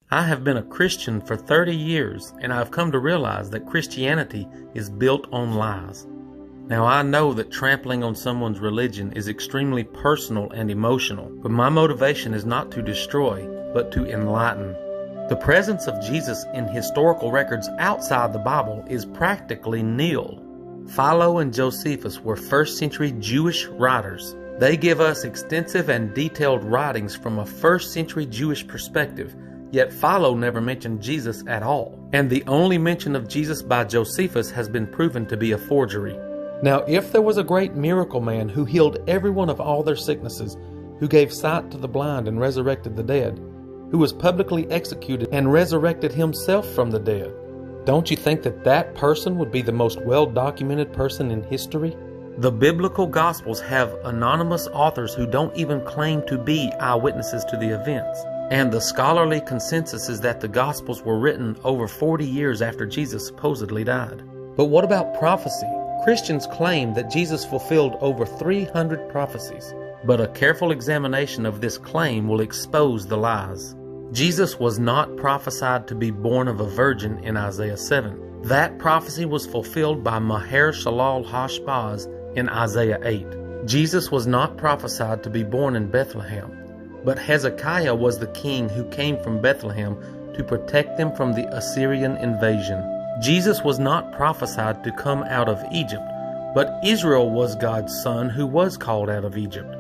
I have been a Christian for 30 years, and I've come to realize that Christianity is built on lies. Now, I know that trampling on someone's religion is extremely personal and emotional, but my motivation is not to destroy, but to enlighten. The presence of Jesus in historical records outside the Bible is practically nil. Philo and Josephus were first-century Jewish writers. They give us extensive and detailed writings from a first-century Jewish perspective, yet Philo never mentioned Jesus at all. And the only mention of Jesus by Josephus has been proven to be a forgery. Now, if there was a great miracle man who healed everyone of all their sicknesses, who gave sight to the blind and resurrected the dead, who was publicly executed and resurrected himself from the dead, don't you think that that person would be the most well-documented person in history? The biblical Gospels have anonymous authors who don't even claim to be eyewitnesses to the events. And the scholarly consensus is that the Gospels were written over 40 years after Jesus supposedly died. But what about prophecy? Christians claim that Jesus fulfilled over 300 prophecies. But a careful examination of this claim will expose the lies. Jesus was not prophesied to be born of a virgin in Isaiah 7. That prophecy was fulfilled by Maher-shalal-hash-baz in Isaiah 8. Jesus was not prophesied to be born in Bethlehem, but Hezekiah was the king who came from Bethlehem to protect them from the Assyrian invasion. Jesus was not prophesied to come out of Egypt, but Israel was God's son who was called out of Egypt.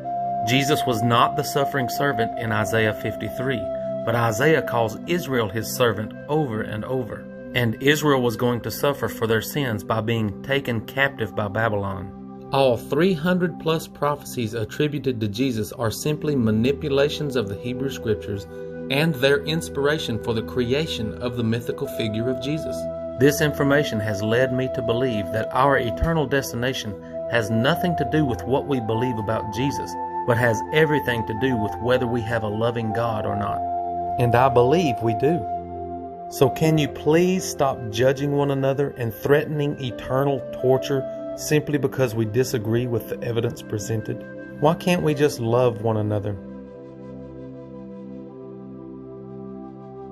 Jesus was not the suffering servant in Isaiah 53. But Isaiah calls Israel his servant over and over. And Israel was going to suffer for their sins by being taken captive by Babylon. All 300 plus prophecies attributed to Jesus are simply manipulations of the Hebrew Scriptures and their inspiration for the creation of the mythical figure of Jesus. This information has led me to believe that our eternal destination has nothing to do with what we believe about Jesus, but has everything to do with whether we have a loving God or not. And I believe we do. So can you please stop judging one another and threatening eternal torture simply because we disagree with the evidence presented? Why can't we just love one another?